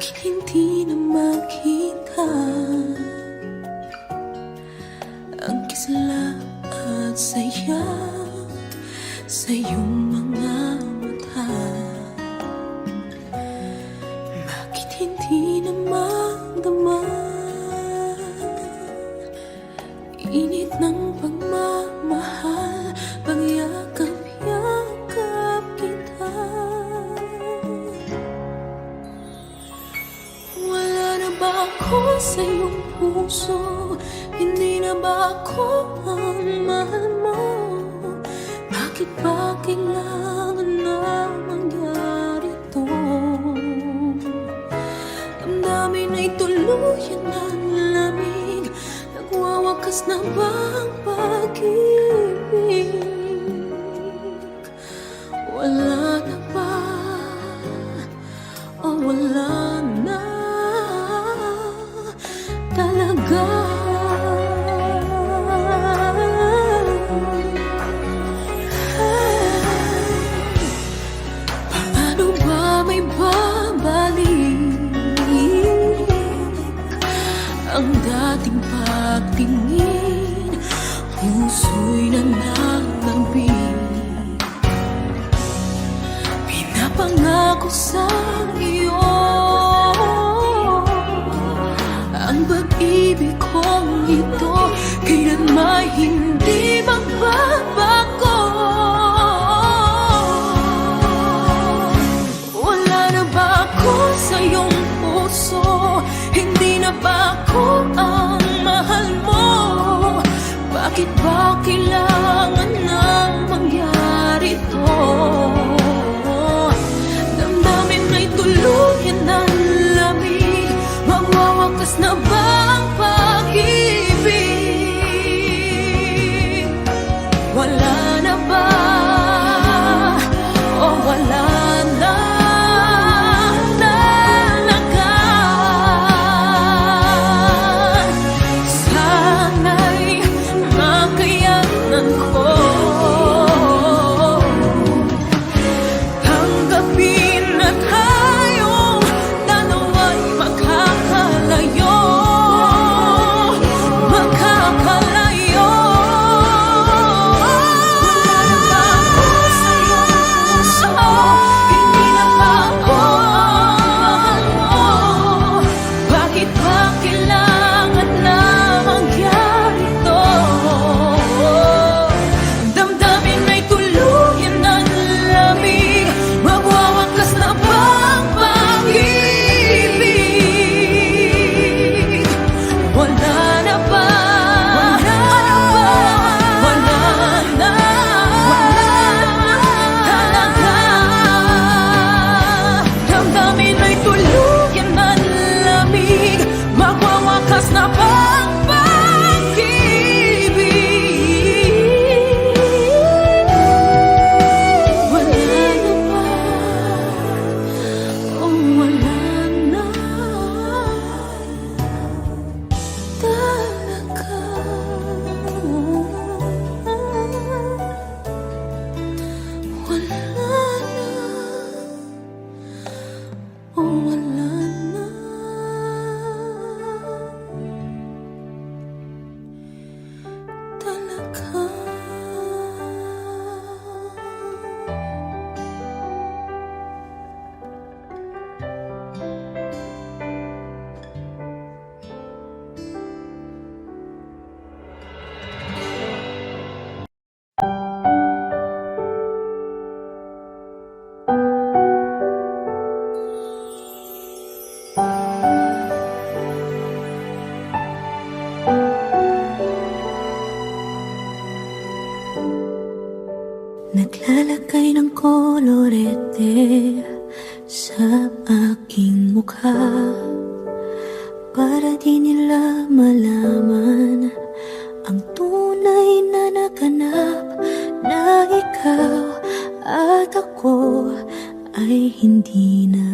Bakit hindi na makita ang kisla at saya sa iyong mga mata? Bakit hindi na magdama init ng pagmamahal, pagyakap-yakap kita? Wala na ba ako sa iyong puso? Hindi na ba ako ang mahal mo? Bakit ba kailangan na mangyari to? Damdamin ay tuluyan ng lamig. Nagwawakas na ba ang pag-ibig? Wala na ba? O wala na talaga? Paano ba may babalik ang dating pagtingin? Puso'y nananabik, pinapangako sa iyo ang pag-ibig kong ito kailanman hindi magbabago. Wala na ba ako sa iyong puso? Hindi na ba ako ang mahal mo? Bakit ba kailangan nang mangyari to? Damdamin ay tuluyan ng lamig. Magwawakas na ba ang pag-ibig? Wala na ba? O wala na talaga? Sana'y makayanan ko tanggapin na tayong dalawa'y makakalayo. Makakalayo. Wala na ba ako sa iyong puso? Hindi na ba ako ang mahal mo? Bakit ba kailangan na mangyari to? Damdamin ay tuluyan ng lamig. Magwawakas na ba ang pag-ibig? Wala na ba? Wala na talaga? Damdamin ay tuluyan ng lamig. Magwawakas na ba ang pag-ibig? Wala na ba? O wala na talaga? Wala na o wala na talaga? Naglalagay ng kolorete sa aking mukha para di nila malaman ang tunay na naganap, na ikaw at ako ay hindi na.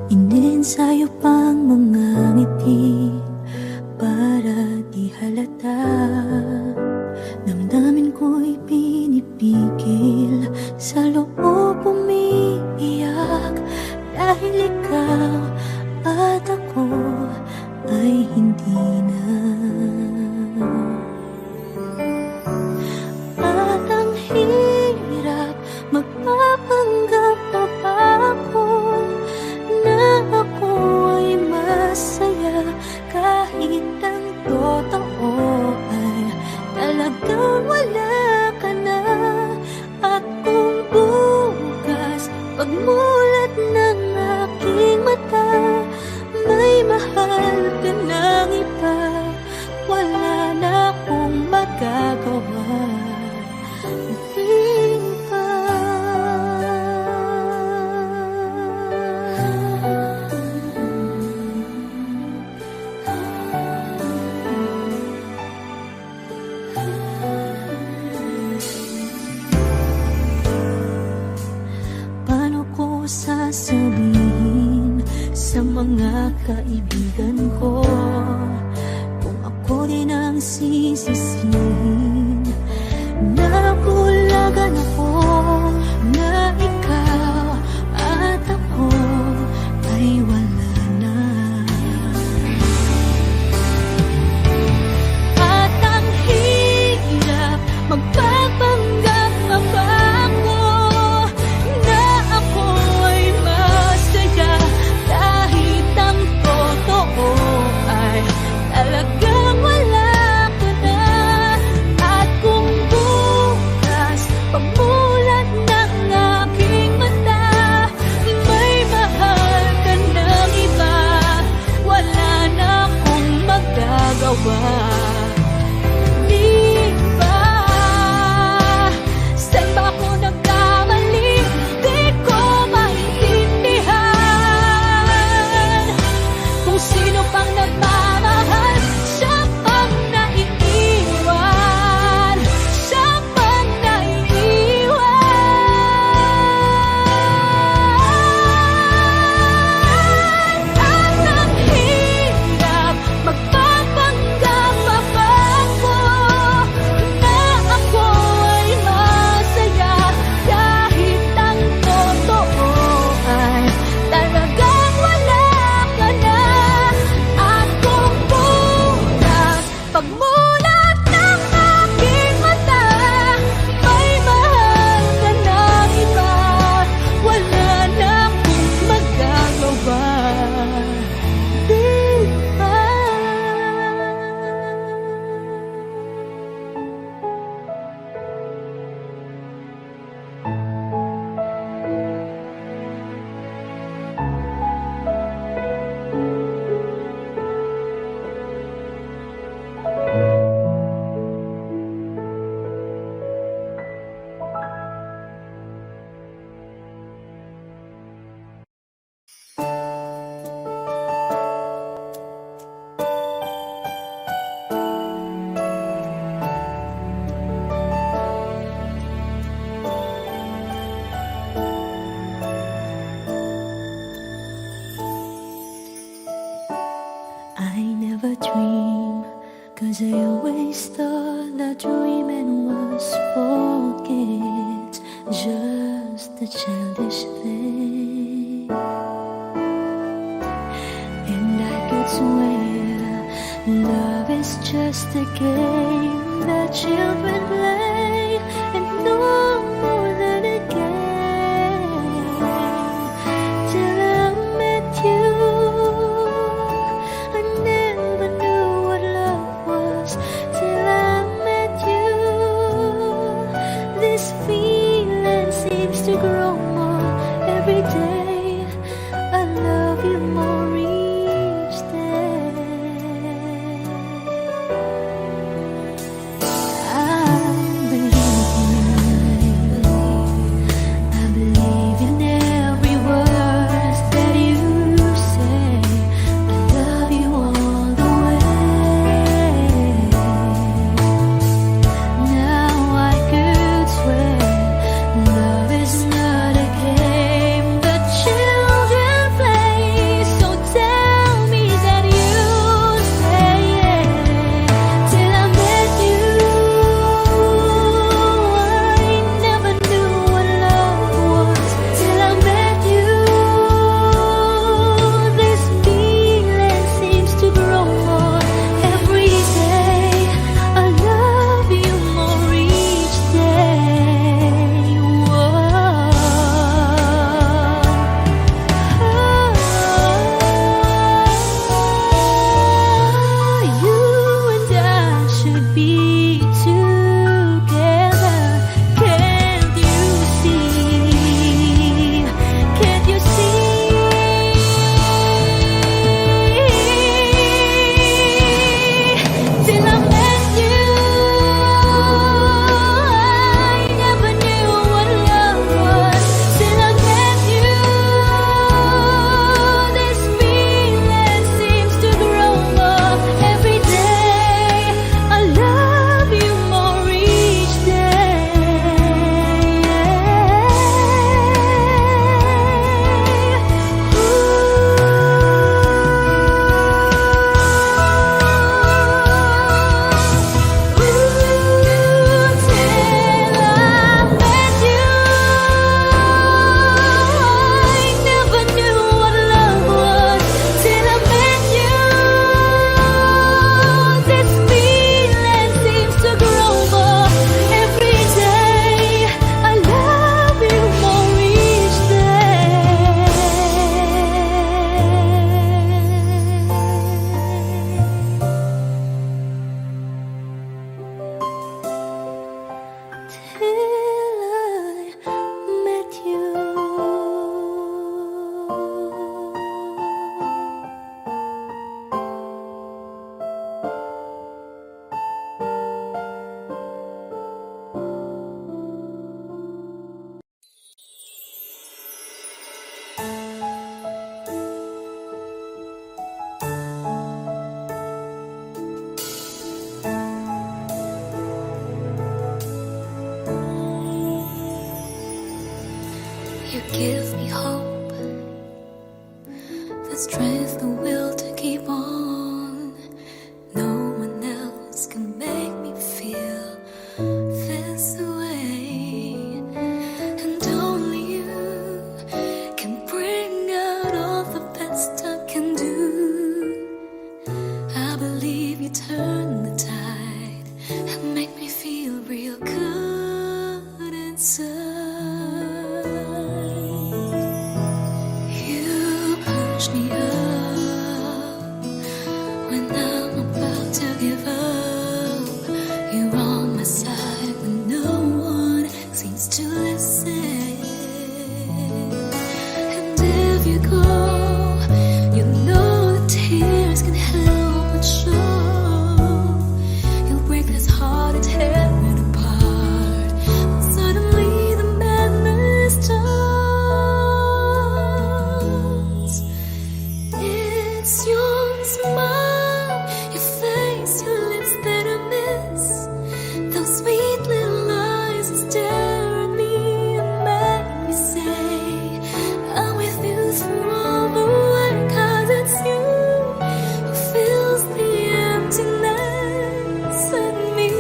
Iniensayo pang mga ngiti para di halata. Damdamin ko'y pinipigil kaibigan ko. Kung ako din ang sisisihin, nabulagan ako na ikaw at ako ay wala na. At ang hirap magpapanggap pa ba ako na ako ay masaya kahit ang totoo ay talagang wala ka na. At kung bukas pagmulat ng aking mata may mahal ka ng iba, wala na akong magagawa. Di ba? Saan ba ako nagkamali? Di ko maintindihan. Kung sino pang nagmamahal, siya pang naiiwan. Siya pang naiiwan. At ang hirap magpapanggap pa ba ako na ako ay masaya kahit ang totoo ay talagang wala ka na. At kung bukas pagmulat ng aking mata may mahal ka ng iba, wala na akong magagawa. Di ba? I never dream, 'cause I always thought that dreaming was for kids, just a childish thing. And I could swear love is just a game that children play, and no more than a game. Till I met you, I never knew what love was. Till I met you, this feeling seems to grow more every day. I love you more each day. I believe make me feel real good inside. You push me up when I'm about to give up. You're on my side when no one seems to listen. And if you go, you know the tears can help but show. You'll break this heart and tear it apart. But suddenly the madness starts. It's your smile, your face, your lips that I miss. Those sweet little eyes that stare at me and make me say I'm with you through all the way. 'Cause it's you who fills the emptiness in me.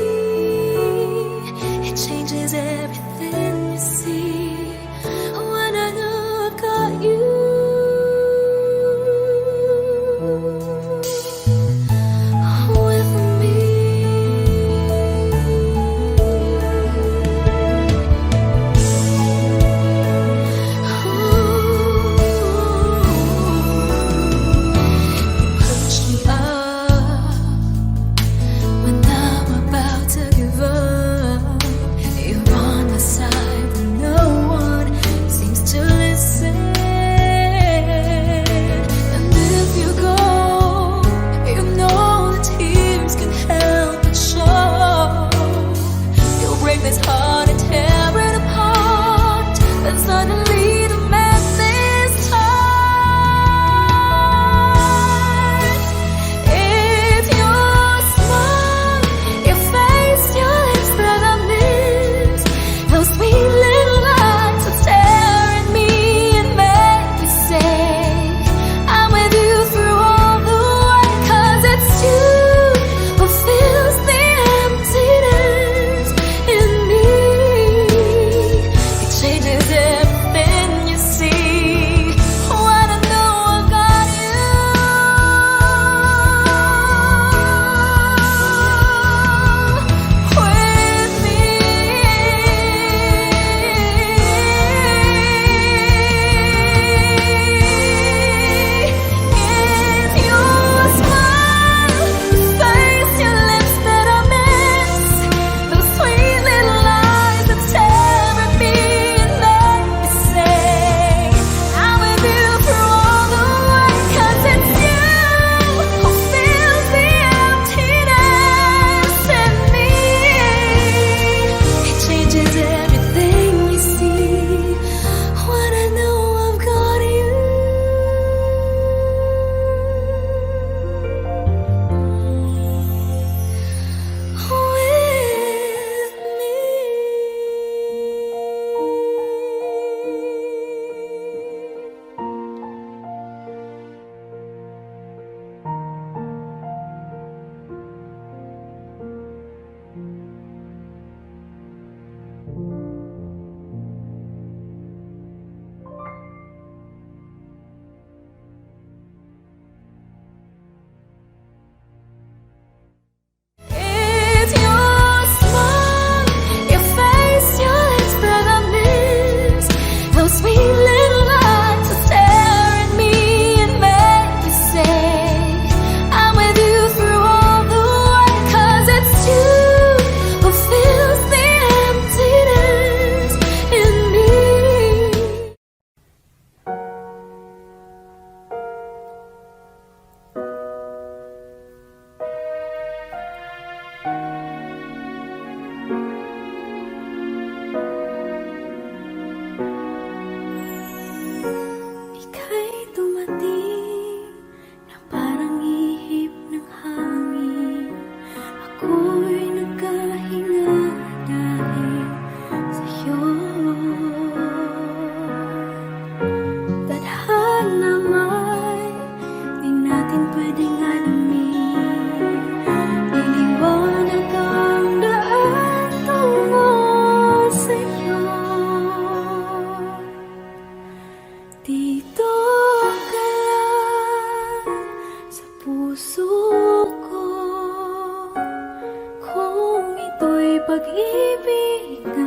pag-ibig na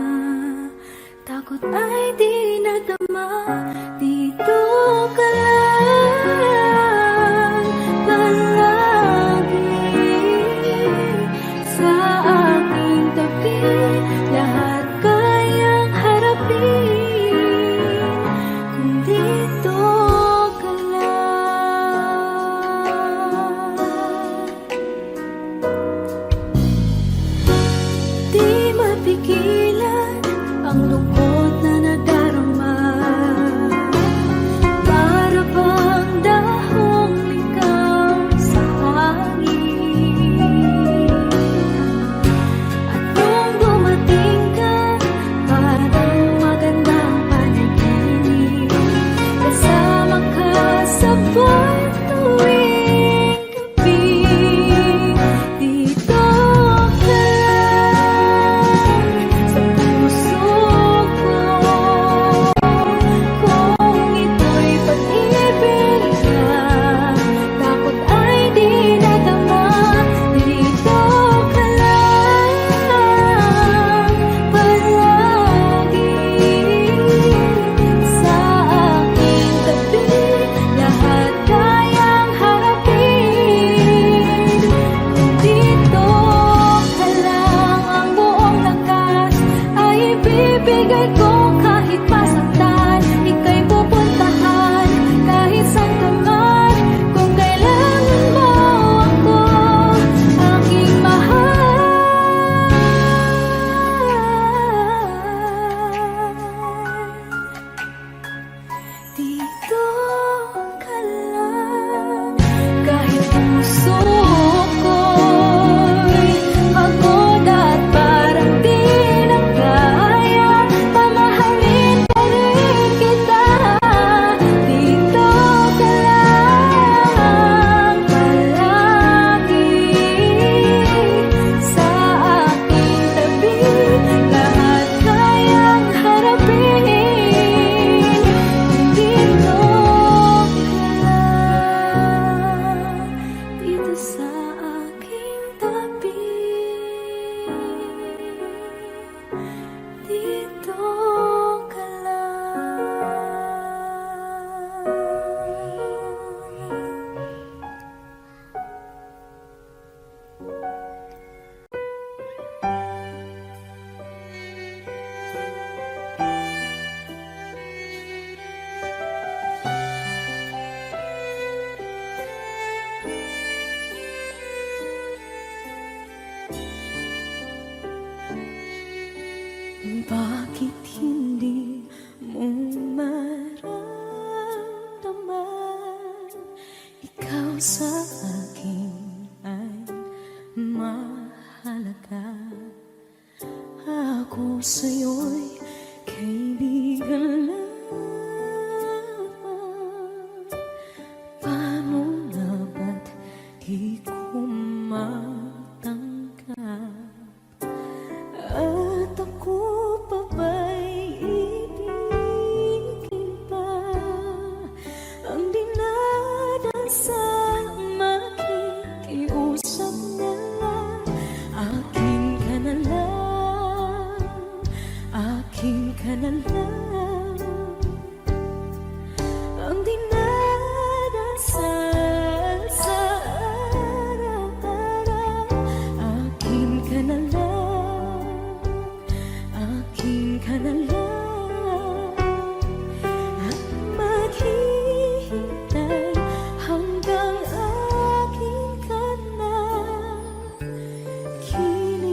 takot ay di nadama. Dito ka lang palagi sa aking tabi. Lahat kayang harapin kung dito ka lang. Di mapigilan ang lungkot na nadarama. Para bang dahong ikaw sa hangin. At nung dumating ka, parang magandang panaginip. Kasama ka sa buwan tuwing gabi. Dito ka sa puso ko. Kung ito'y pag-ibig na takot ay di nadama. Dito ka lang palagi sa aking tabi. Lahat kayang harapin kung dito ka lang. Ang buong lakas ay ibibigay ko kahit masaktan. Ika'y pupuntahan kahit saan ka man. Kung kailangan mo ako, aking mahal. Dito ka lang kahit puso ko'y pagod at parang di na kaya. Pamahalin pa rin kita. Dito ka lang palagi sa aking tabi. Lahat kayang harapin kung dito ka lang. Dito sa aking tabi. Dito ka lang. Bakit hindi mo maramdaman? Ikaw sa akin ay mahalaga. Ako sa'yo'y kaibigan lamang. Paano nga ba't di ko matanggap? At ako pa ba'y ibigin pa? Ang dinadasang makikiusap na lang. Akin ka na lang, akin ka na lang. Ang dinadasal sa araw-araw. Akin ka na lang, akin ka na lang. At maghihintay hanggang akin ka na kilig.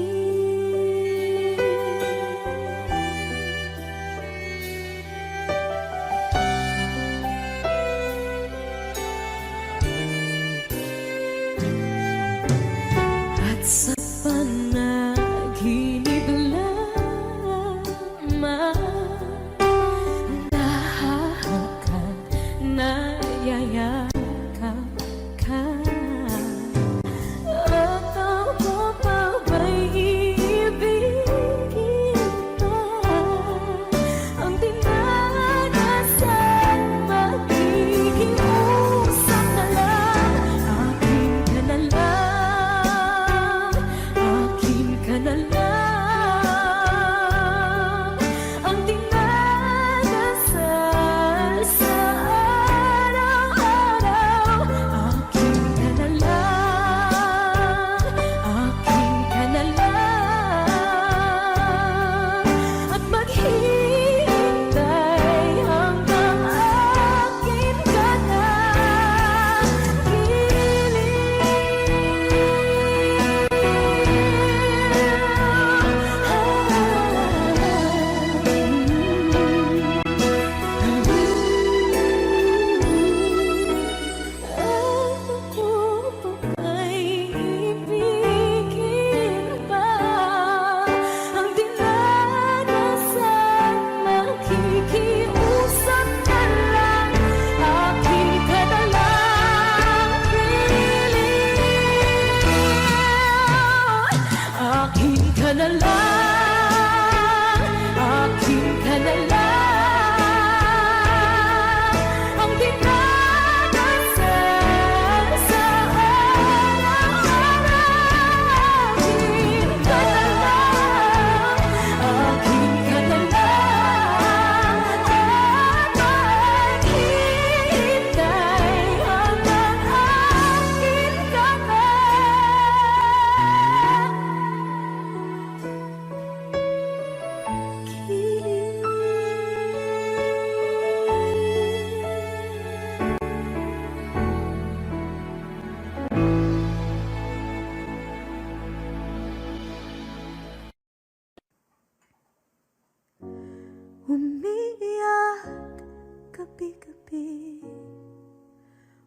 Umiiyak gabi-gabi,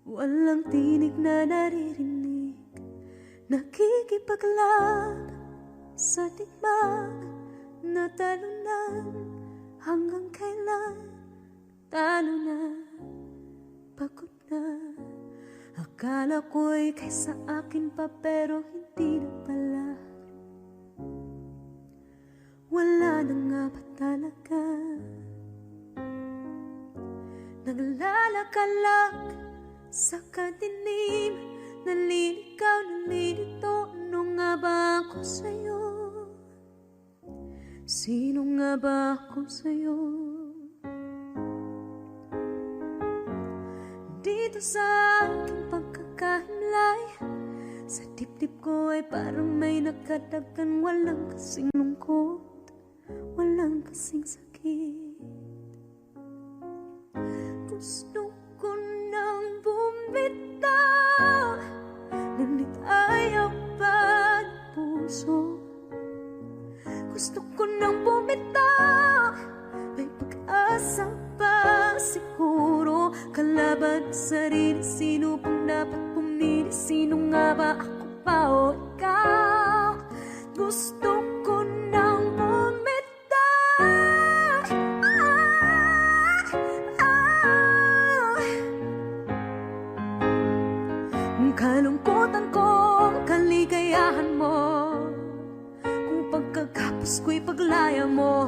walang tinig na naririnig, nakikipaglaban sa digmaan na talunan. Hanggang kailan talo na, pagod na. Akala ko'y kaysa akin pa, pero hindi na pala. Wala na nga ba talaga? Naglalakalag sa kadilim, naliligaw, nalilito. Ano nga ba ako sa'yo? Sino nga ba ako sa'yo? Dito sa aking pagkakahimlay, sa dibdib ko ay parang may nakadagdan. Walang kasing lungkot, walang kasing sakit. Gusto ko nang bumitaw, ngunit ayaw pa ng puso. Gusto ko nang bumitaw, may pag-asa pa siguro. Kalaban sa sarili, sino pang dapat pumili? Sino nga ba, ako pa o ikaw? Gusto ko nang bumitaw, kalungkutan ko, kaligayahan mo, kung pagkagapos ko'y paglaya mo,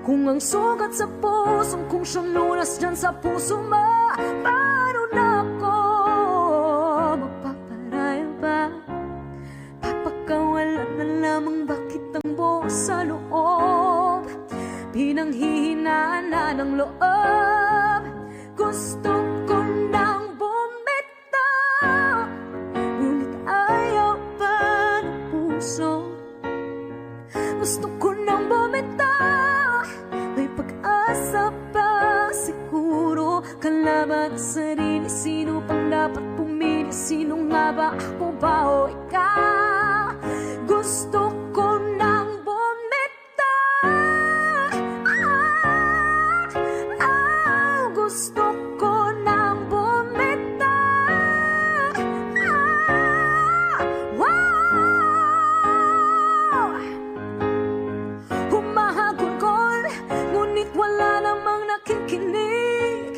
kung ang sugat sa puso, kung siyang lunas dyan sa puso mo. Paano na ako magpaparaya ba? Papakawalan na lamang, bakit ang buo sa loob? Pinanghihinaan na ng loob. Gusto ko nang bumitaw, ngunit ayaw pa ng puso. Gusto ko nang bumitaw, may pag-asa pa siguro. Kalaban sa sarili, sino pang dapat pumili? Sino nga ba, ako ba o ikaw? Gusto ko nang bumitaw, gusto ko nang bumitaw, wow! Humahagulgol, ngunit wala namang nakikinig.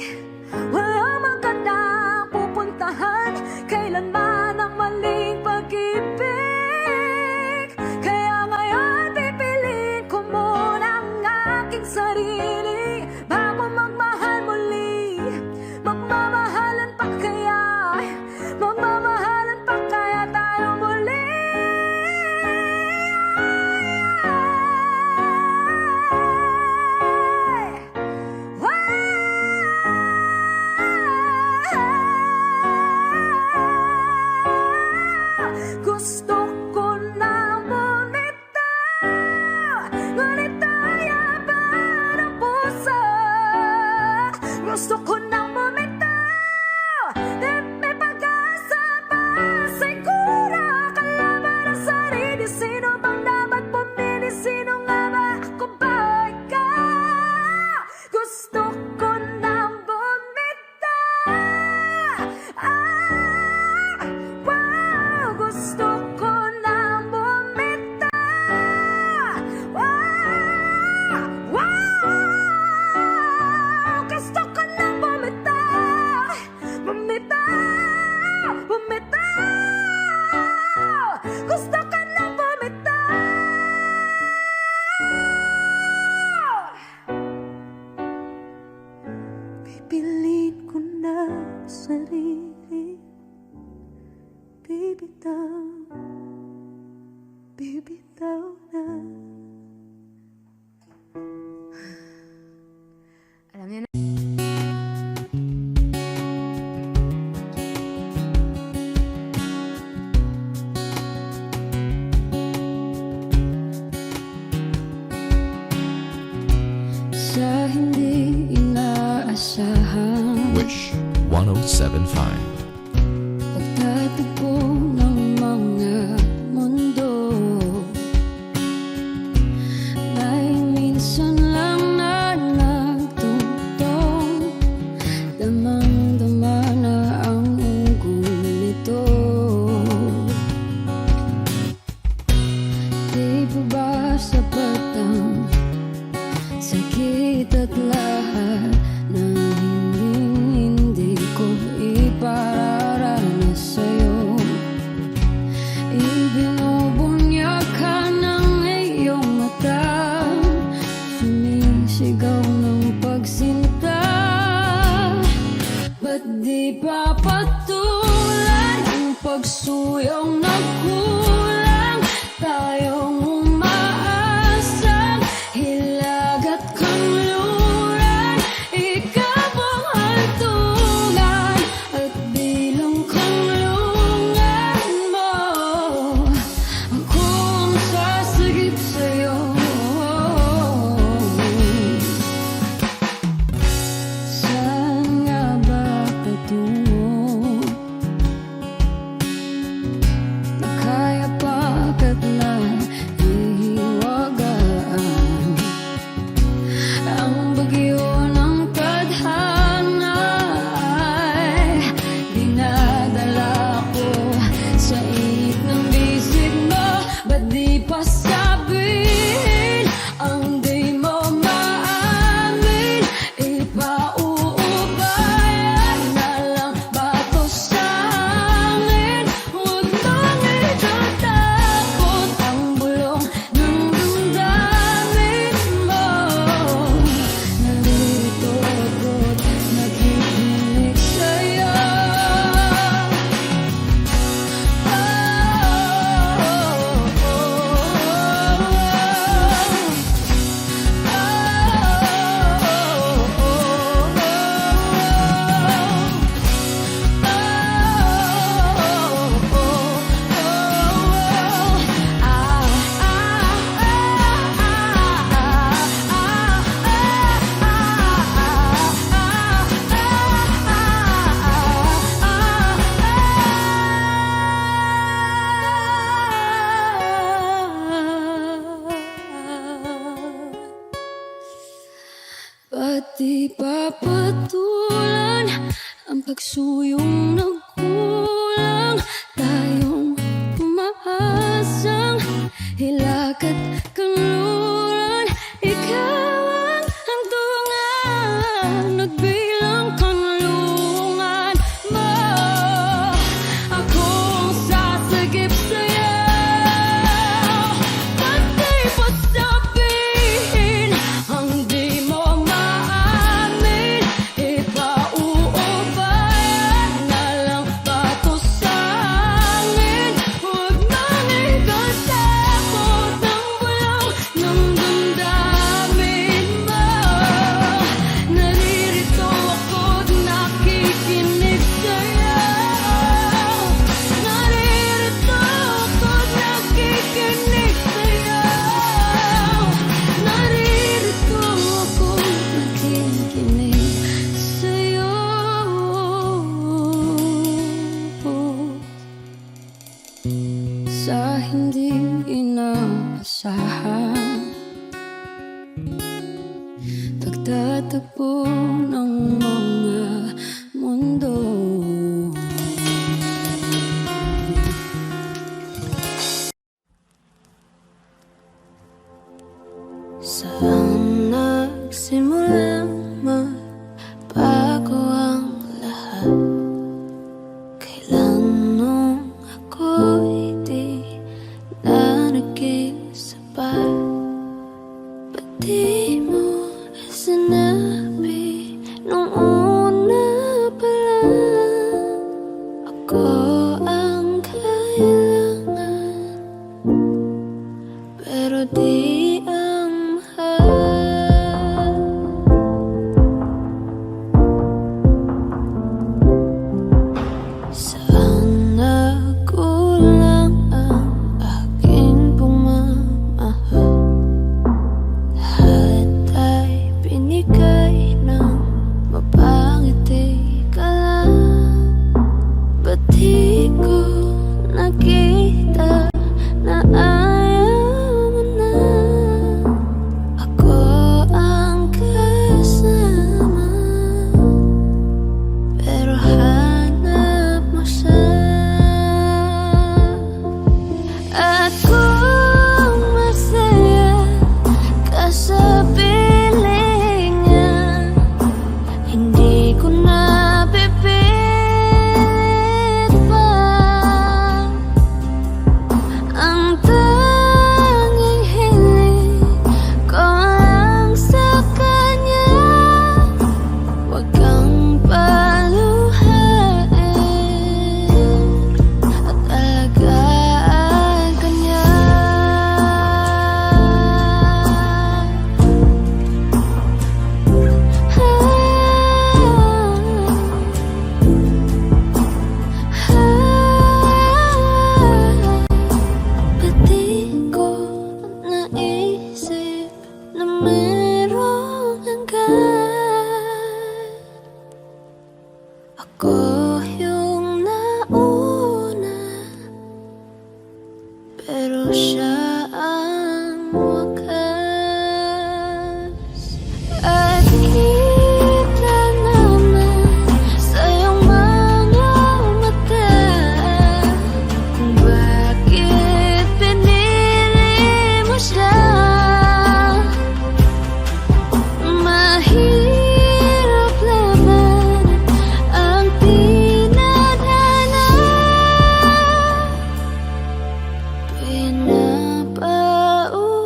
Walang magandang pupuntahan, kailanman ang maling pag-ibig. Kaya ngayon pipiliin ko muna ang aking sarili, bago magmahal muli. Magmamahalan pa kaya, magmamahalan pa kaya tayo muli? Gusto ko na bumitaw, ngunit ayaw pa ng puso. Gusto ko na bumitaw, may pag-asa pa siguro. Kalaban ang sarili, sino bang dapat pumili? Sino nga ba, ako ba o ikaw? Gusto ko na bumitaw, wow! Gusto ko nang bumitaw, wow! Wow! Gusto ko nang bumitaw, bumitaw, bumitaw. Gusto ko nang bumitaw. Pipiliin ko na sarili, bibitaw, bibitaw na. Alam niyo na. Sa hindi inaasahan, Wish 1075. pagtatagpo ng mga mundo, may minsan lang na At di papatulan ang pagsuyong nagkulang. Tayong umaasang hilakad kanluran. Ikaw ang hantungan, nagbilang kanlungan mo. Akong sasagip sa'yo, pati pa sabihin ang di mo maamin. Ipauubayan na lang pato sa amin. Huwag nang ikatakot ang bulong ng damdamin mo. Naririto ako't nakikinig sa'yo. Naririto ako't nakikinig sa'yo. Naririto ako't nakikinig sa'yo. Sa hindi inaasahan, pagtatagpo ng mga mundo. Saan nagsimulang magbago ang lahat? Kailan nung ako'y di na naging sapat? Ba't di mo sinabi nung una pa lang? Ako ang kailangan, pero di ang mahal. Saan nagkulang ang aking pagmamahal? Lahat ay binigay ng mapangiti ka lang. Ba't di ko nakita na ayaw mo na? Ako ang kasama, pero hanap mo siya. At kung masaya ka sa piling niya, hindi ko na pipilit pa. Ang tanging hiling ko lang sa kanya, huwag kang paluhain at alagaan ka niya. Ba't di ko naisip na merong hanggan? Ako yung nauna, pero siya ang wakas. At kita naman sa iyong mga mata kung bakit pinili mo siya. Mahirap laban ang tinadhana.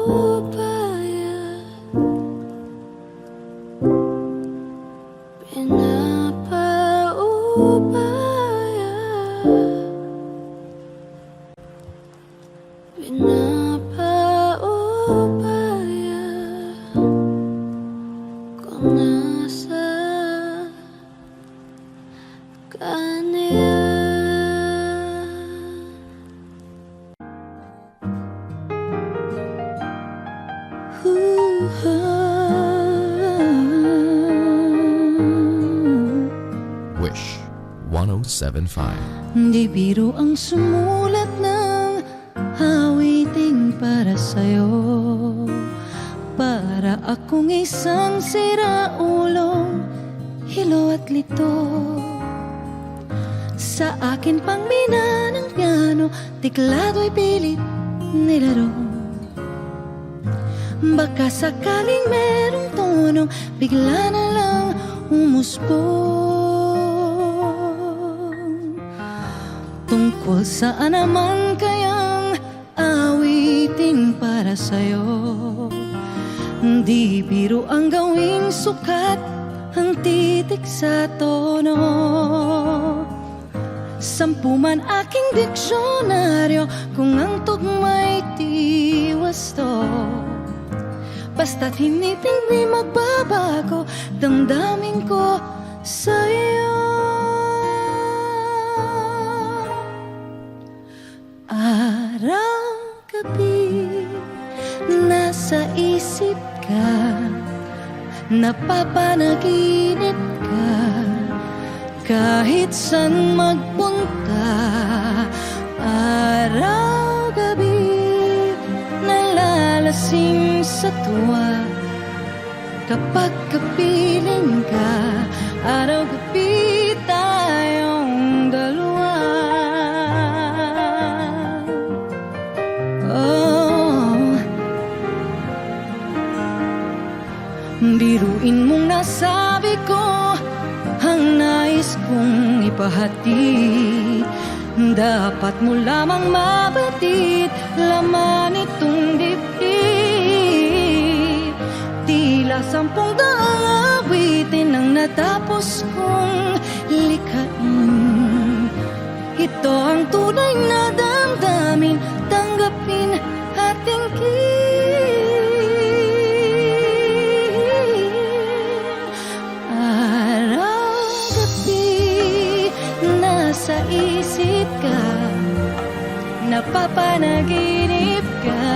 Pinapaubaya, pinapaubaya, pinapaubaya kung nasa kanya. Wish 1075. Di biro ang sumulat ng awiting para sa'yo, para ako akong isang siraulong hilo at lito. Sa akin pang mina ng piano, tiklado'y pilit nilaro. Baka sakaling merong tonong bigla na lang umusbong. Tungkol saan naman kayang awitin para sa'yo? Di biro ang gawing sukat ang titik sa tono. 10 man aking diksyonaryo kung ang tugma'y tiwasto. Basta't hindi magbabago damdamin ko sa'yo. Araw-gabi nasa isip ka, napapanaginip ka, kahit saan magpunta. Araw-gabi nalalasing sa tuwa, kapag kapiling ka. Araw-gabi tayong dalawa. Oh, biruin mong nasabi ko ang nais kong ipahati. Dapat mo lamang mabatid laman itong dibdib. Tila 10 daang awitin ang natapos kong likhain. Ito ang tunay na damdamin, tanggapin at tingin. Araw-gabi nasa isip ka, napapanaginip ka,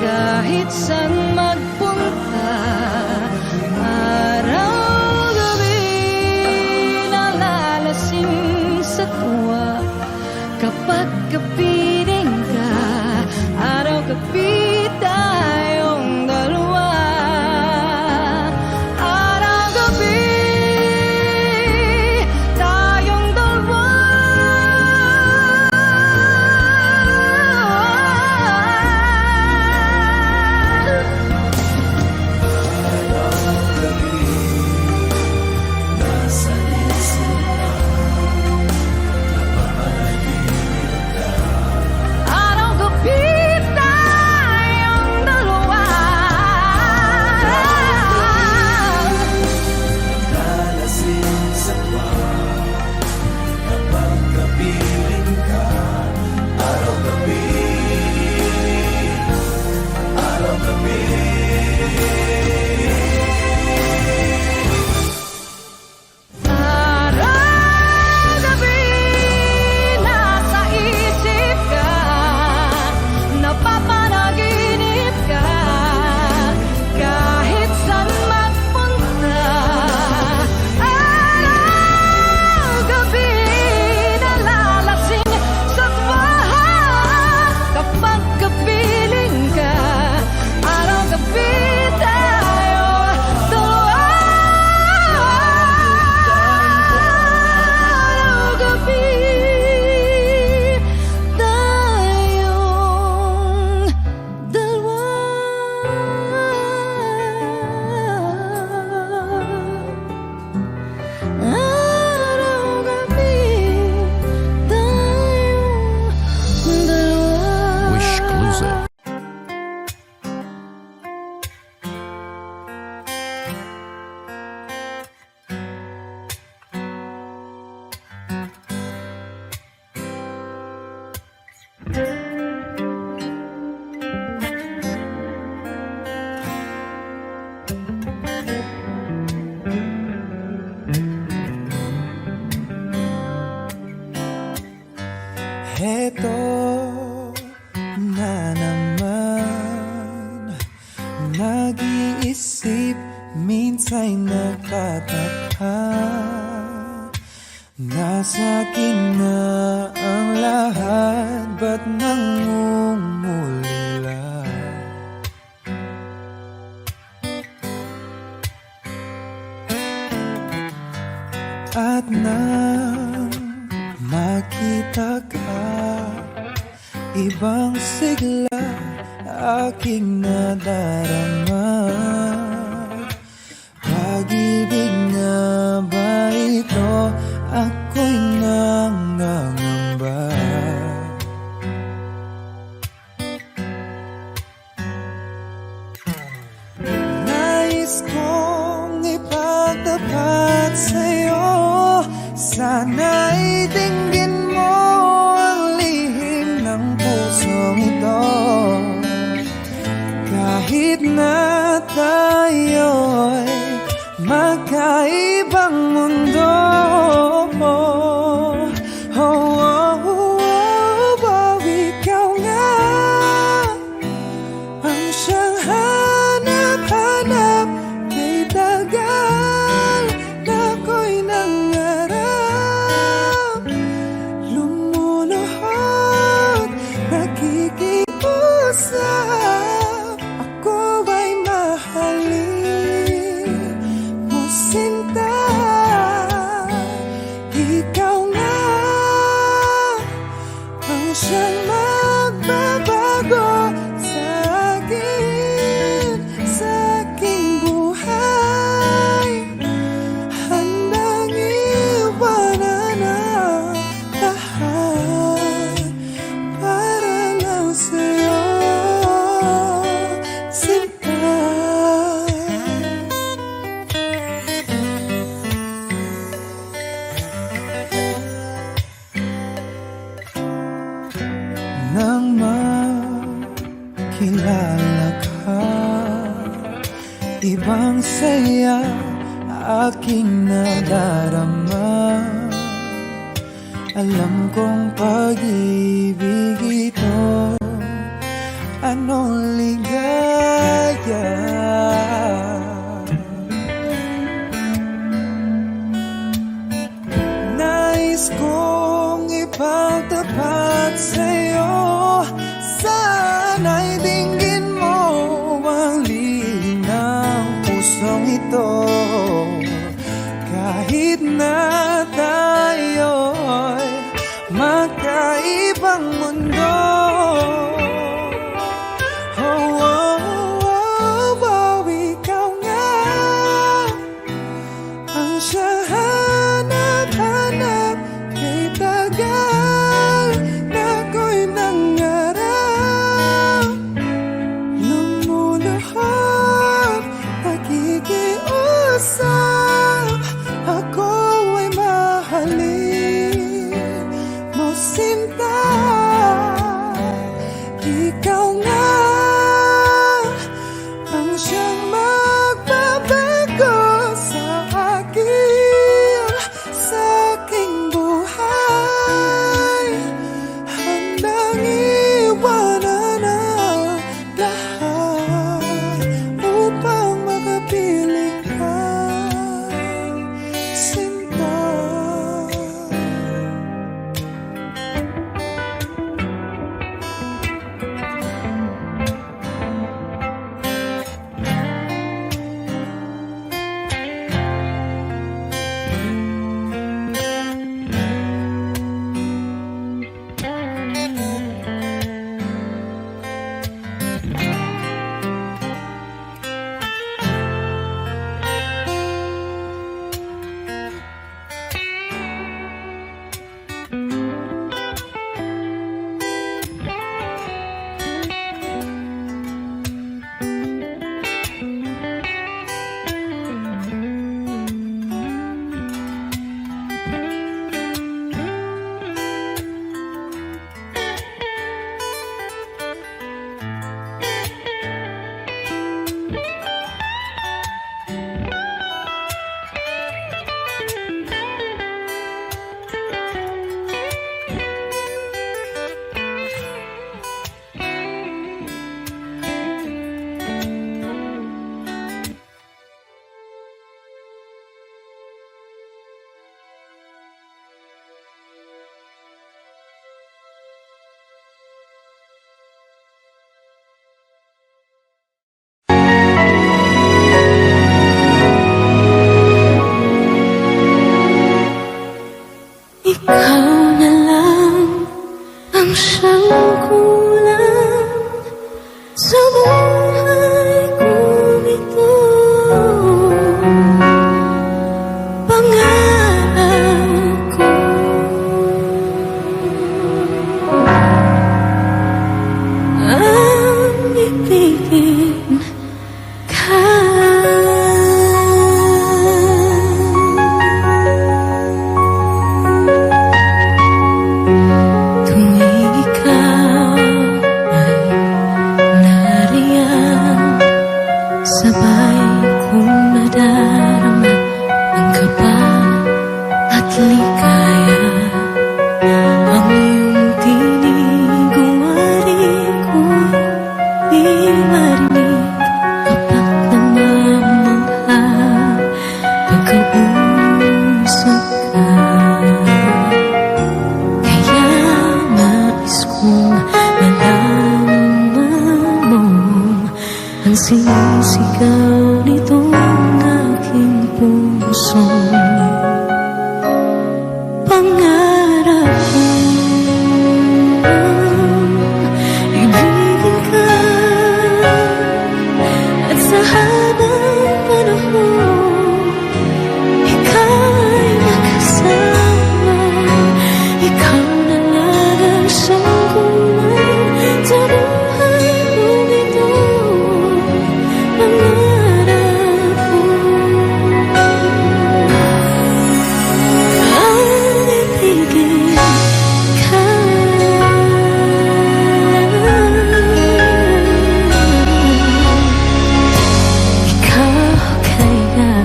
kahit saan magpunta. Araw-gabi nalalasing sa tuwa, kapag kapiling ka. Araw-gabi tayong dalawa. Araw-gabi tayong dalawa. Araw-gabi tayong dalawa. Lalasing sa tuwa, kapag kapiling ka. Araw-gabi, araw-gabi. Araw-gabi nasa isip ka, napapanaginip ka, kahit saan magpunta. Araw-gabi nalalasing sa tuwa, kapag kapiling ka. Araw-gabi tayo dalawa. Araw-gabi tayong dalawa. Araw-gabi tayong dalawa. Wish exclusive. Heto na naman, nag-iisip, minsan'y nagtataka. Nasa akin na ang lahat, ba't nangungulila? At nang makita ka, ibang sigla aking nadarama. Pag-ibig nga ba ito? Ako'y nangangamba. Nais kong ipagtapat sa'yo, sana'y dinggin mo ang lihim ng pusong ito. Kahit na tayo'y magkaibang mundo, ikaw nga ang siyang hanap-hanap. Kay tagal na ako'y nangarap, lumuluhod, nakikiusap. Ako ay mahalin mo, sinta. Ikaw nga ang siyang magbabago sa aking buhay. Handang iwanan ang lahat para lang sa'yo, sinta. Nang makilala ka, ibang saya aking nadarama. Alam kong pag-ibig ito, anong ligaya. Nais kong ipagtapat sa'yo, sana'y dinggin mo ang lihim ng pusong ito. Kahit na tayo'y magkaibang mundo, ikaw nga ang siyang hanap-hanap. Kay tagal na ako'y nangarap, lumuluhod, nakikiusap. Ako ay mahalin mo, sinta. Ikaw nga ang siyang magbabago sa aking buhay. Handang iwanan ang lahat upang makapiling ka, sinta. ang sinisigaw nitong aking puso. Pangarap kong ibigin ka, at sa habang panahon ika'y makasama. Ikaw na lang ang siyang kulay sa buhay kong ito. Pangarap ko ang ibigin ka. Ikaw kaya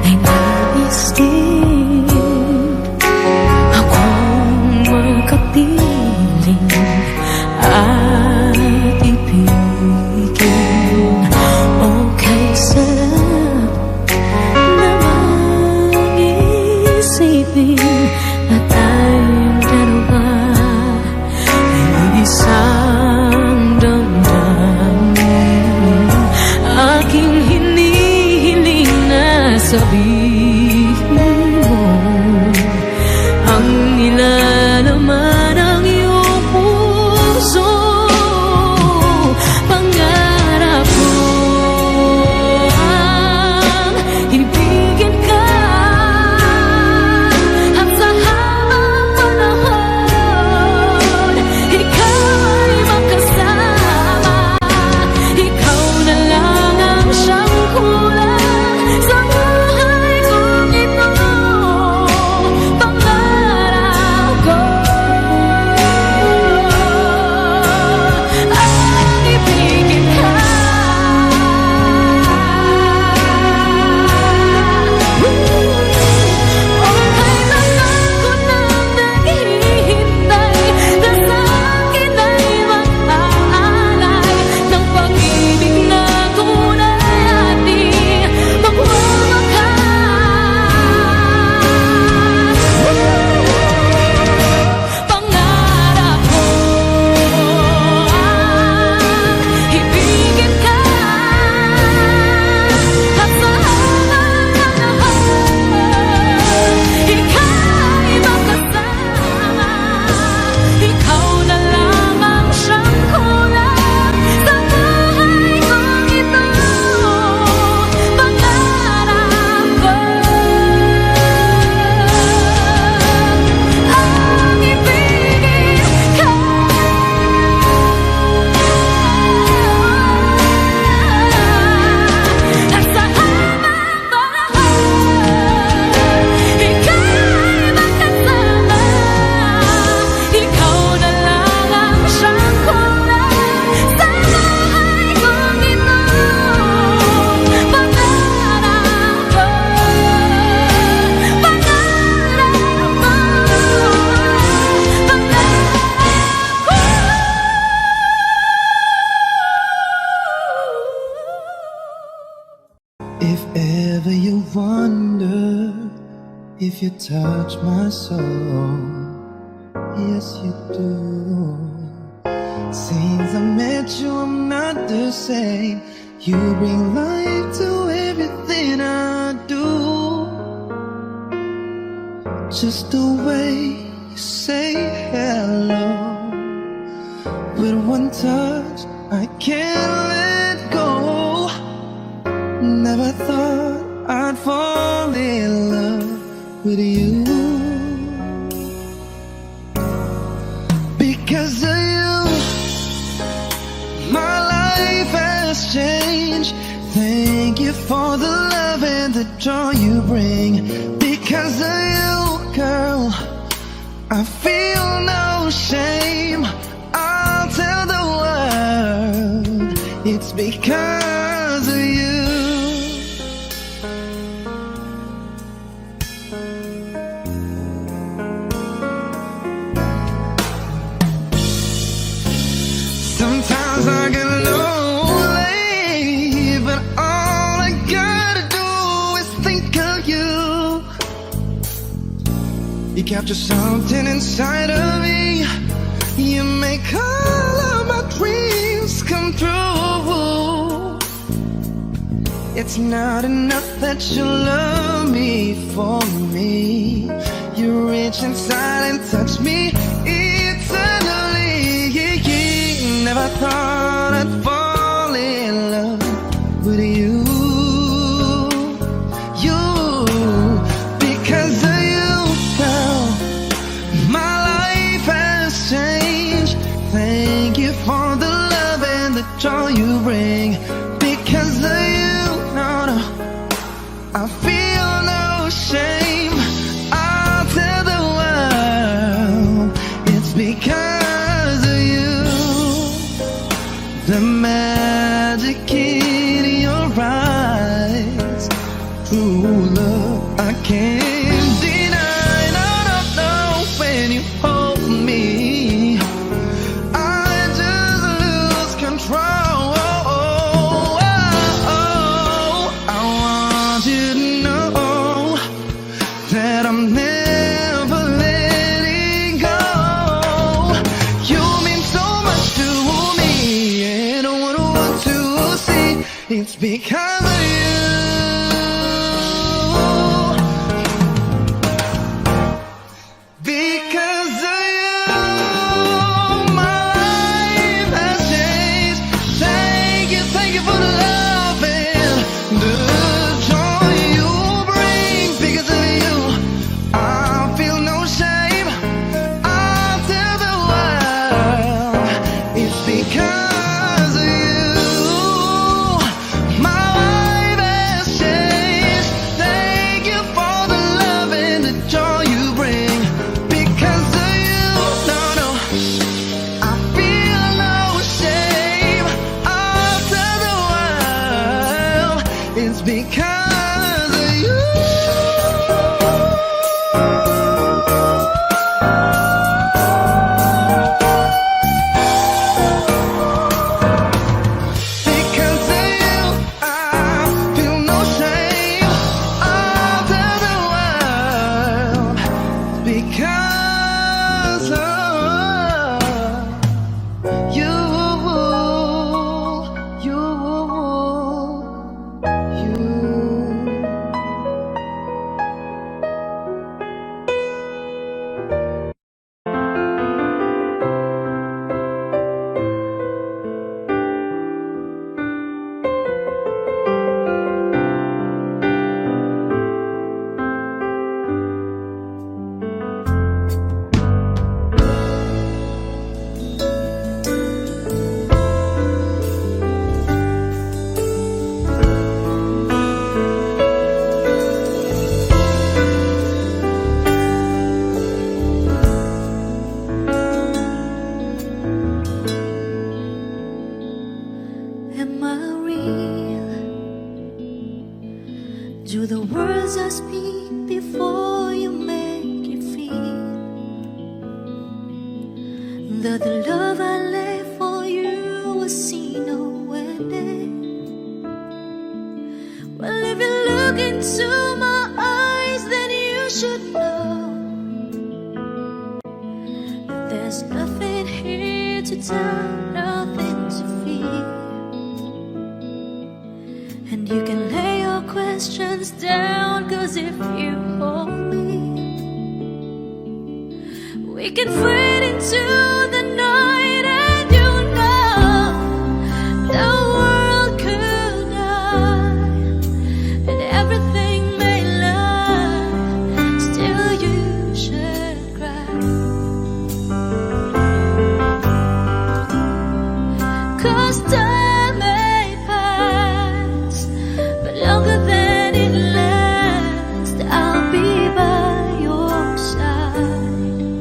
ay nais din akong makapiling at ibigin. Okay, sarap namang isipin na tayong dalawa ay isang damdamin. Aking hinihiling na sabihin mo ang nilalaman ng iyong puso. Pangarap ko ang ibigin ka, at sa habang panahon ika'y makasama. Ikaw na lang ang siyang kulang sa buhay kong ito. Pangarap ko ang ibigin ka. Okay lang ako nang naghihintay na sa akin ay mag-aalay ng pag-ibig na tunay ating magwawakas. Pangarap ko ang ibigin ka, at sa habang panahon ika'y makasama. Ikaw na lang ang siyang kulang sa buhay kong ito. Pangarap ko ang ibigin ka, at sa habang panahon ika'y makasama. Ikaw na lang ang siyang kulang sa buhay kong ito. Pangarap ko, pangarap ko, If ever you wonder if you touch my soul, yes you do. Since I met you, I'm not the same. You bring life to everything I do. Just the way you say hello, with one touch I can't let go. Never thought I'd fall in love with you. Because of you, my life has changed. Thank you for the love and the joy you bring. Because of you, girl, I feel no shame. I'll tell the world it's because of you. Sometimes I get lonely, but all I gotta do is think of you. You capture something inside of me. You make all of my dreams come true. It's not enough that you love me for me. You reach inside and touch me eternally. Never thought I'd fall in love with you. Because of you, girl, my life has changed. Thank you for the love and the joy you bring. Because of you, no, I feel no shame. I'll tell the world it's because of you. The magic in your eyes, true love I can't deny. No, no, no, when you hold me, I just lose control. I want you to know that I'm never letting go. You mean so much to me, and I don't want to see it's because of you. Because of you, my life has changed. Thank you for the love and the joy you bring. Because of you, I feel no shame. I'll tell the world it's because of you. My life has changed. Thank you for the love and the joy you bring. Because of you, no, no, I feel no shame. I'll tell the world it's because of you. Because of you, I feel no shame. I'll tell the world because of you. Am I real? Do the words I speak before you make you feel that the love I lay for you will see no ending? Well, if you look into my eyes, then you should know that there's nothing here to tell, nothing to fear. And you can lay your questions down, 'cause if you hold me, we can fade into the night. And you know the world could die and everything may lie, still you should cry. 'Cause time may pass, but longer than it lasts, I'll be by your side.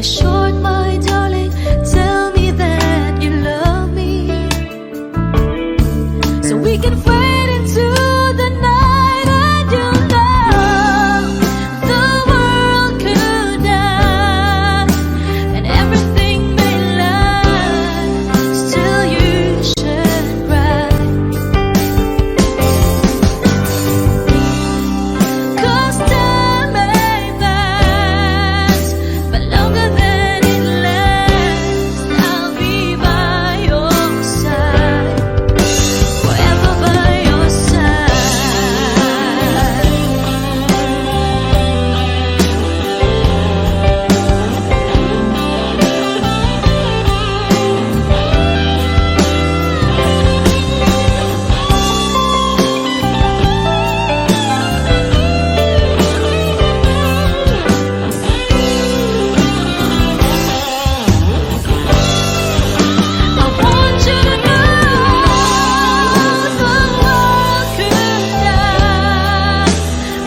is short, my darling. Tell me that you love me, so we can fade into the night and you know the world could dance and everything may last, still you should cry. 'Cause time may pass, but longer than it lasts, I'll be by your side, forever by your side. I want you to know the world could dance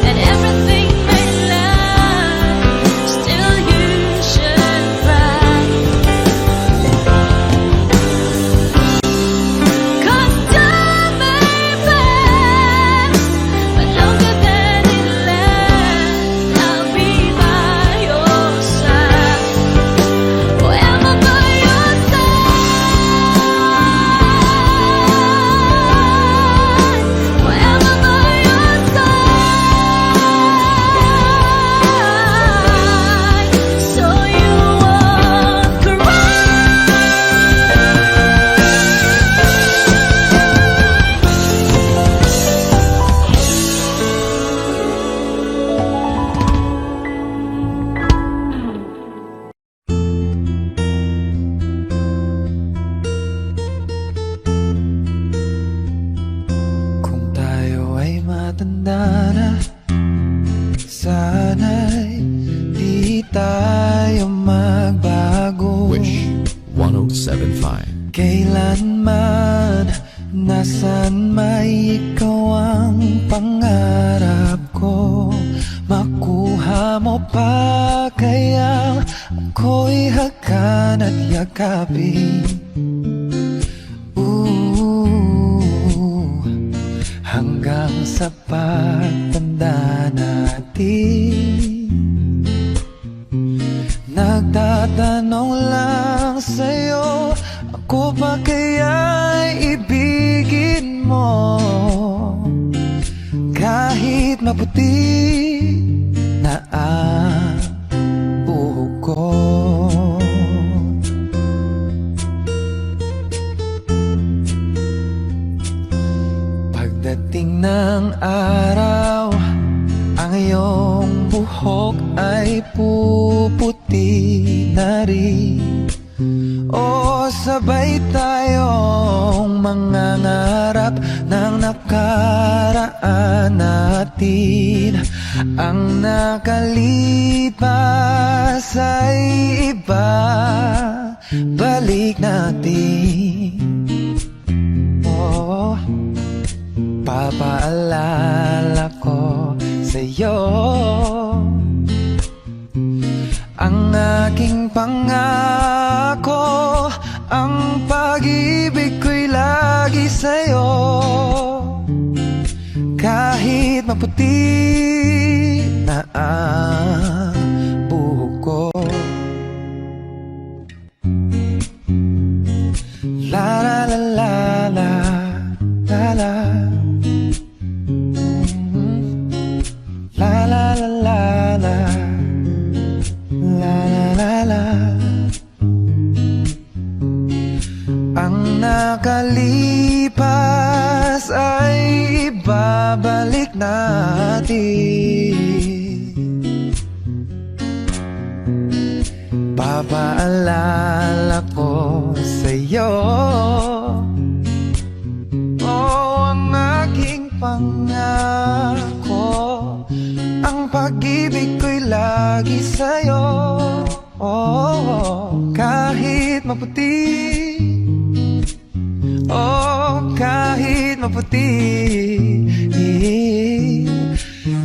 and everything may last, still you should cry. 'Cause time may pass, but longer than it lasts, I'll be by your side, forever by your side, forever by your side, so you won't cry. Kung tayo ay matanda na, sana'y di tayo magbago. Wish 1075. Kailanman, nasan may ikaw ang pangarap ko. Makuha mo pa kaya ako'y hakan at yakapin. Hanggang sa pagtanda natin, nagtatanong lang sa'yo, ako ba kaya'y ibigin mo? Kahit maputi na ang buhok ko. Pagdating ng araw, ang iyong buhok ay puputi na rin. O sabay tayong mangangarap ng nakaraan natin. Ang nakalipas ay iba, balik natin. Oh, papaalala ko sa'yo ang aking pangako, ang pag-ibig ko'y lagi sa'yo. Kahit maputi na ang buhok ko. La la la la la la la. La la la la la. La la la la. Ang nakalipas ay ibabalik natin. Papaalala ko sa'yo, oh, ang aking pangako, ang pag-ibig ko'y lagi sa'yo. Oh, kahit maputi, oh, kahit maputi,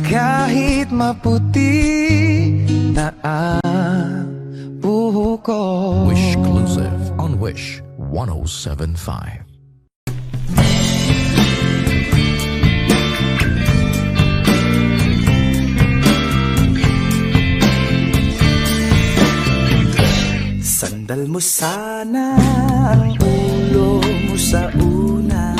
kahit maputi na ang buhok 1075. Sandal mo sana ang ulo mo sa unan,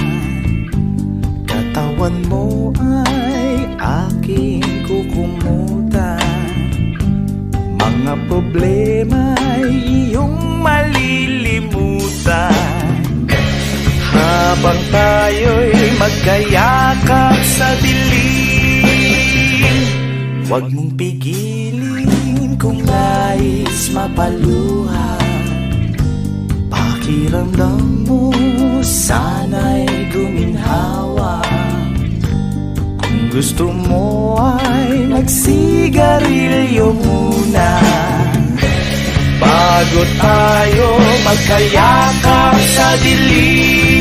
katawan mo ay aking kukumutan. Mga problema ay iyong malilimutan, habang tayo'y magkayakap sa dilim. Huwag mong pigilin kung nais mapaluha, pakiramdam mo sana'y guminhawa. Kung gusto mo ay magsigarilyo muna, bago tayo magkayakap sa dilim.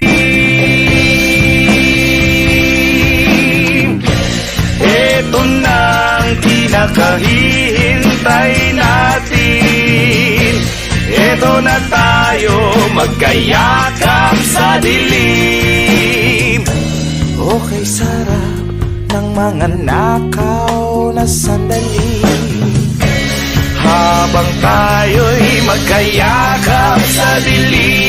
Ito na ang pinakahihintay natin, ito na tayo magkayakap sa dilim. Okay, sarap ng mga nakaw na sandali, habang tayo'y magkayakap sa dilim.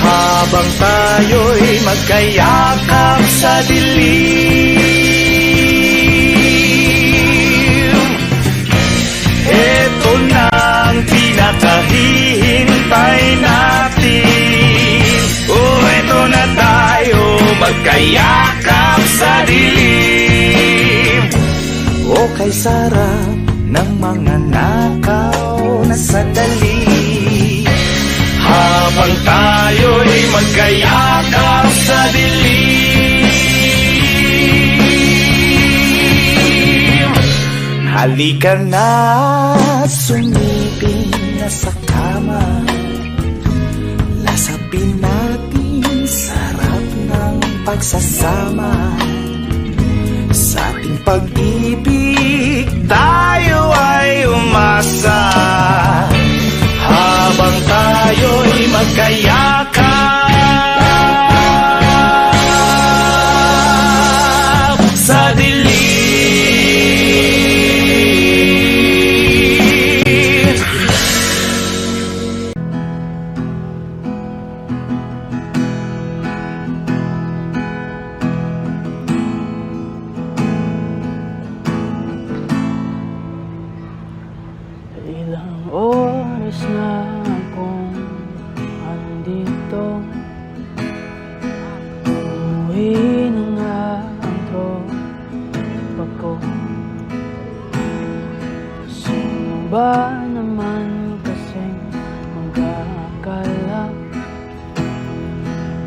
Habang tayo'y magkayakap sa dilim, eto na ang pinakahihintay natin. Oh, eto na tayo magkayakap sa dilim. Oh, kay sarap ng mga nakaw na sandali, habang tayo'y magkayakap sa dilim. Halika na, sumipin na sa kama, lasapin natin sarap ng pagsasama. Sa ating pag-ibig tayo ay umasa, habang tayo'y magkayakap sa dilim. Ilang oras na akong andito, umuwi na nga ang tropa ko. Sino ba naman kasing mag-aakala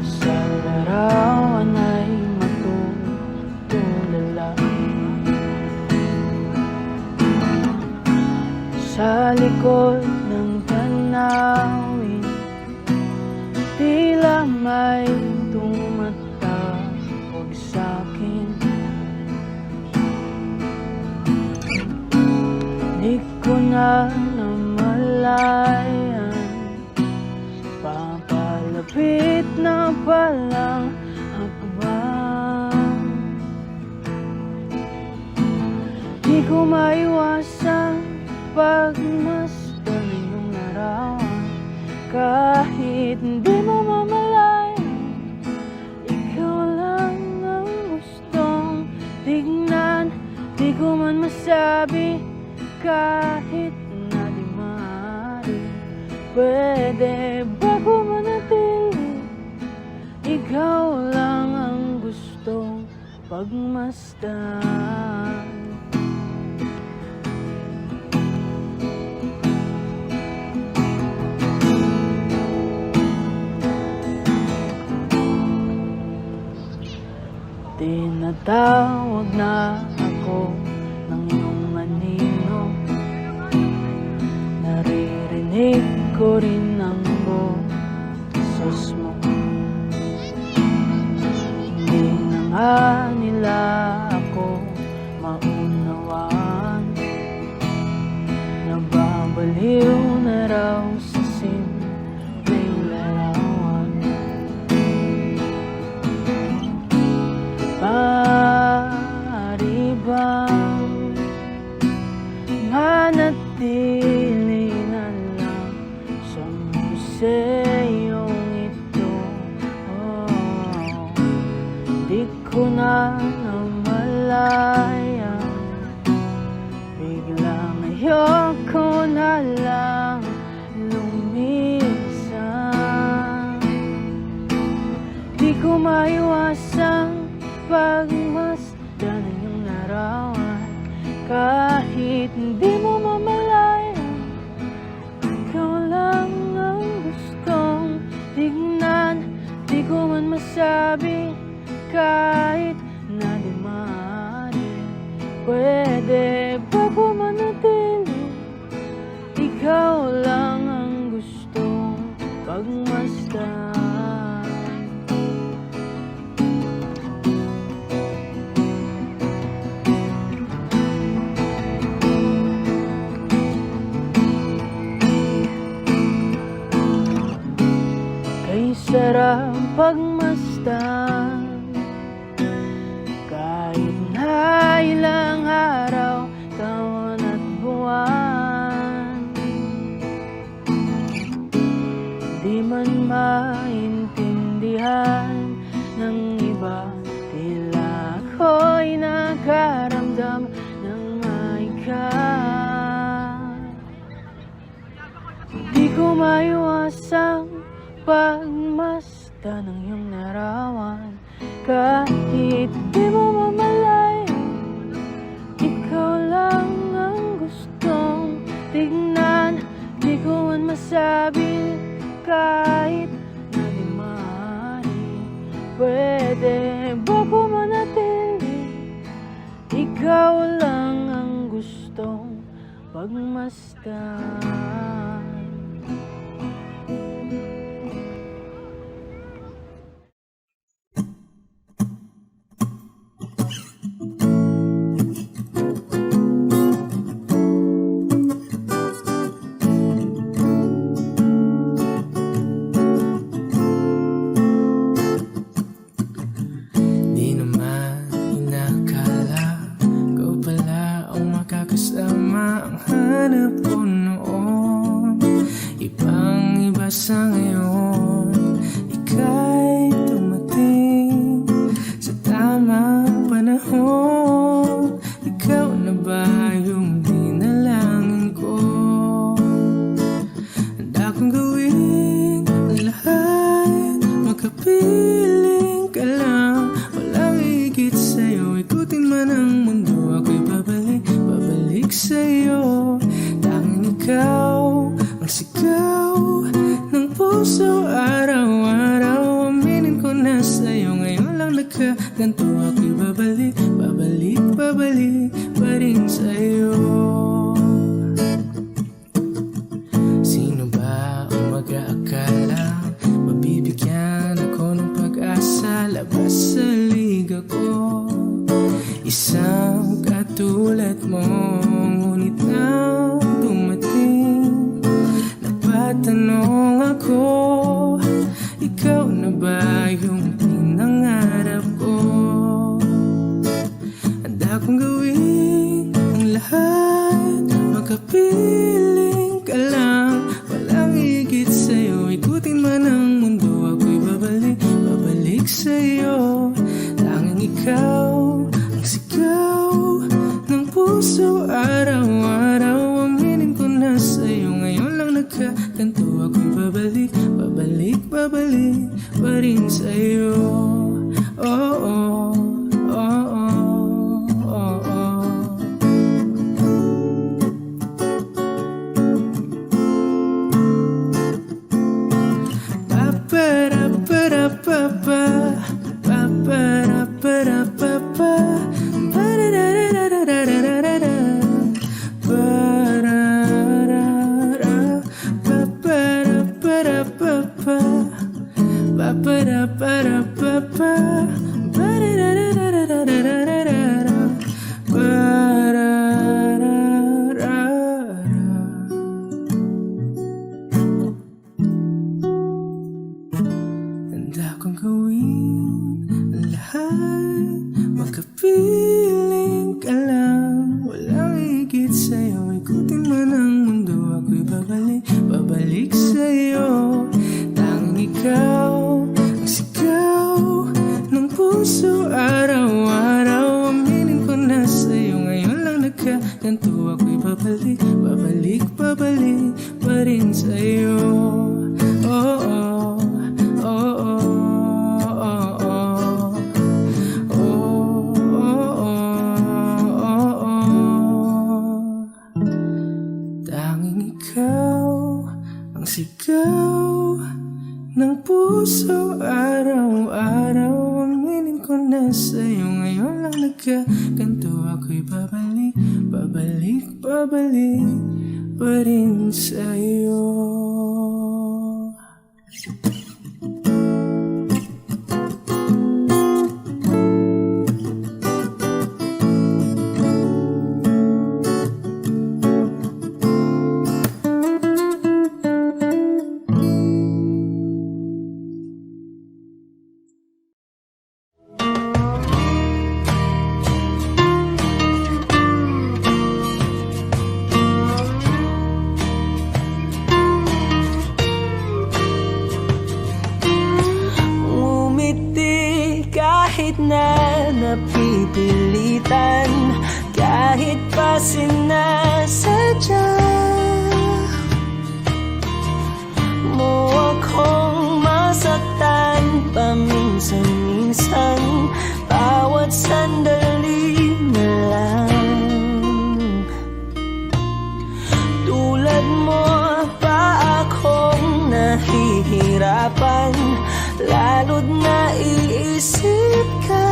sa larawan ay matutulala? Sa likod ng tanawin, tila may tumatawag sa'kin. Di ko na namalayan, papalapit na palang hakbang. Di ko maiwasan pagmasdan iyong larawan, kahit hindi mo mamalayan, ikaw lang ang gustong tignan. Di ko man masabi, kahit na di maaari, pwede ba ko manatili? Ikaw lang ang gustong pagmasdan. Tinatawag na ako ng iyong anino, Narinig ko rin ang boses mo. Hindi na nga nila ako maunawaan. Nababaliw na raw sa simpleng larawan. Maaari bang manatili na lang sa museyong ito? Di ko na namalayan, bigla ngayon ko na lang lumisan. Di ko maiwasang pagmasdan ang iyong larawan. Kahit hindi mo mamalayan, ikaw lang ang gustong tignan. Di ko man masabi kahit na di maaari. Pwede ba ko manatili? Ikaw lang ang gustong pagmasdan. Kay sarap pagmasdan, kahit na ilang araw, taon at buwan. Di man maintindihan ng iba, tila ako'y nakaramdam ng maikat. Di ko maiwasang pagmasdan ng iyong larawan. Kahit di mo mamalayan, ikaw lang ang gustong tignan. Di ko man masabi kahit na di maaari. Pwede ba ko manatili? Ikaw lang ang gustong pagmasdan. Di naman inakala ko pala ang makakasama. Ang hanap ko noon, ibang-iba sa ngayon. Ika'y dumating sa tamang panahon. Ikaw na ba yung dinalangin ko? Handa kong gawin ang lahat, makapiling ka lang. Walang higit sa'yo, ikutin man ang mundo. Ako'y babalik sa'yo. Tanging ikaw ang sigaw ng puso araw-araw. Aminin ko na sa'yo, ngayon lang nagkaganto. Ako'y babalik pa rin sa'yo. Sino ba ang mag-aakala mabibigyan ako ng pag-asa? Labas sa liga ko, isang katulad mo. Ngunit nang dumating, napatanong ako, ikaw na ba yung pinangarap ko? Handa kong gawin ang lahat, makapiling ka lang. Walang higit sa'yo, ikutin man ang mundo. Ako'y babalik sa'yo. Tanging ikaw ang sigaw ng puso araw-araw. Aminin ko na sa'yo, ngayon lang nagkaganto. Ako'y babalik pa rin sa'yo. Oh, oh, oh, oh, oh, oh. makapiling ka lang. Walang higit sa'yo, ikutin man ang mundo, ako'y babalik sa'yo. Tanging ikaw ang sigaw ng puso araw-araw. Aminin ko na sa'yo, ngayon lang nagkaganto, ako'y babalik pa rin sa'yo. Oh, oh, oh, oh, oh, oh. Tanging ikaw ang sigaw ng puso araw-araw. Aminin ko na sa'yo, ngayon lang nagkaganto, ako'y babalik pa rin sa'yo. Kahit na napipilitan, kahit pa sinasadya mo akong masaktan paminsan-minsan, bawat sandali na lang. Tulad mo pa akong nahihirapan, lalo't naiisip ka.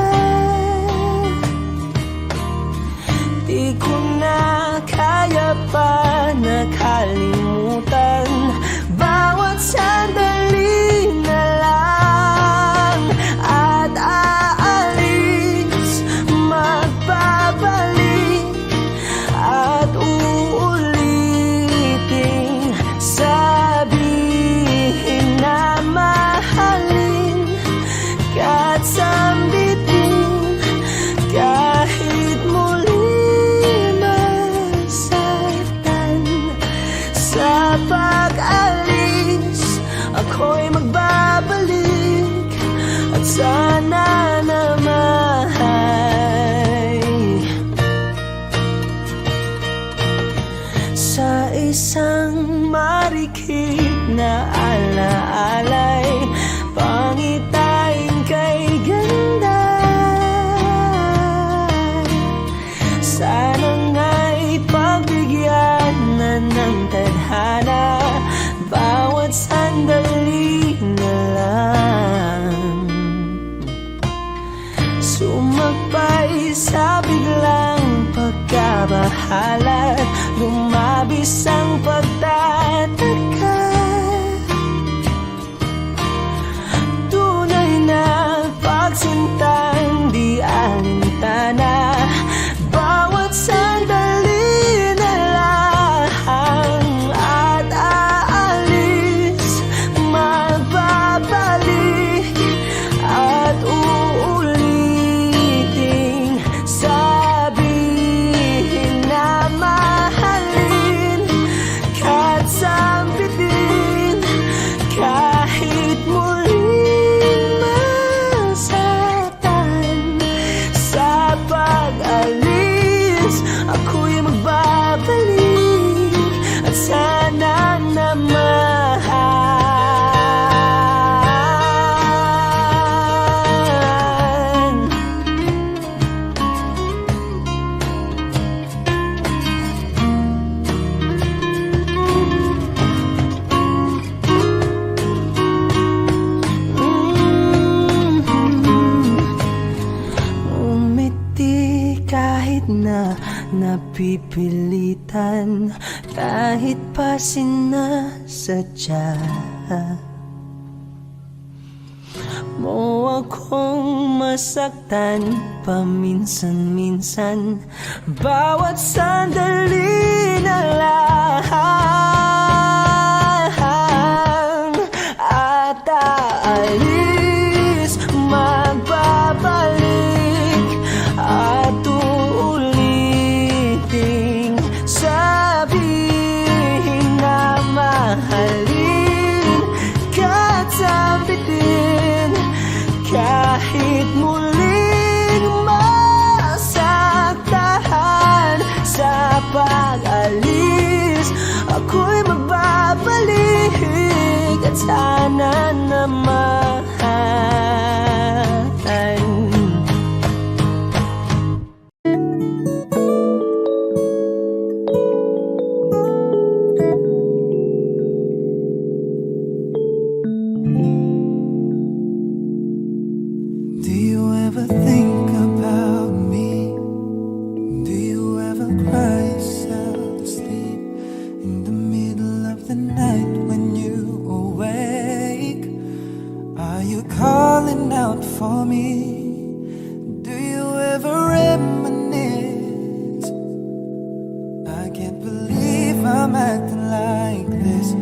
Di ko na kaya pa nakalimutan, bawat sandali na lang. At aalis, magbabalik, at uulitin, sabihin na mahalin at sambitin, kahit muli masaktan. Sa pag-alis, ako'y magbabalik, at sana naman sa isang marikit na alaalay, pangitain kay ganda. Sana nga'y pagbigyan na ng tadhana, bawat sandali na lang. Sumakbay sa biglang pagkabahala, lumabis ang pagtataka. Pagsintang di alintana, bawat sandali na lang. At aalis, magbabalik, at uulitin, sabihin na mahalin, kahit sambitin, kahit muli pag-alis, ako'y magbabalik, at sana naman kahit na napipilitan, kahit pa sinasadya mo akong masaktan paminsan-minsan, bawat sandali na lang. At aalis, magbabalik, samahan. Do you ever think about me? Do you ever cry yourself to sleep in the middle of the night when you awake? Are you calling out for me? Do you ever reminisce? I can't believe I'm acting like this,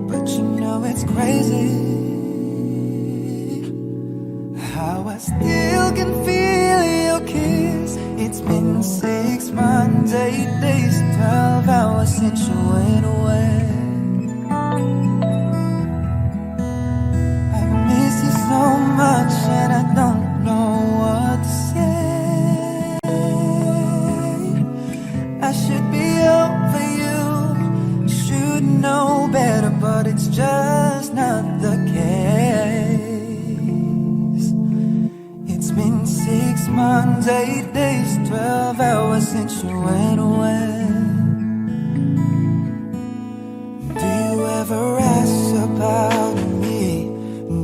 but you know it's crazy how I still can feel your kiss. It's been 6 months, 8 days, 12 hours since you went away. I miss you so much and I don't know what to say. I should be over you, should know better, but it's just not the case. It's been 6 months, 8 days, 12 hours since you went away. Do you ever ask about me?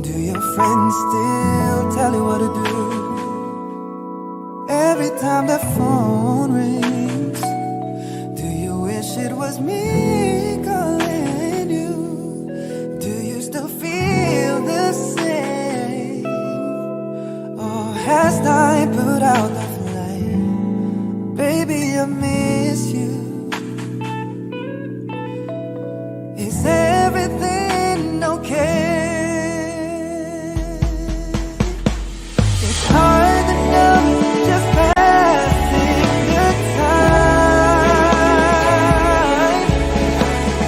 Do your friends still tell you what to do? Every time the phone rings, do you wish it was me calling you? Do you still feel the same? Or has time put out the flame? Baby, I miss you. Is everything okay? It's hard to know, just passing the time,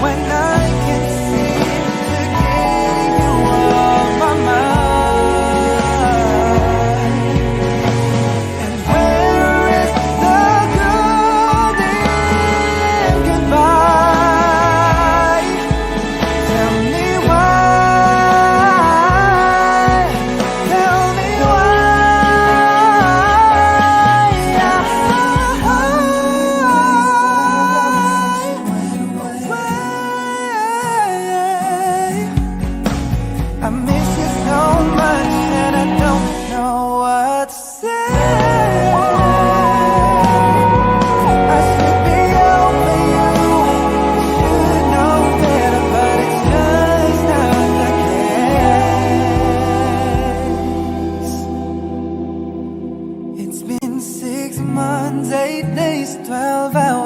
when I can seem to get you off my mind. And where is the golden goodbye? Tell me why. Tell me why. I miss you so much and I don't know what to say. I should be over you, should know better, but it's just not the case. It's been 6 months, 8 days, 12 hours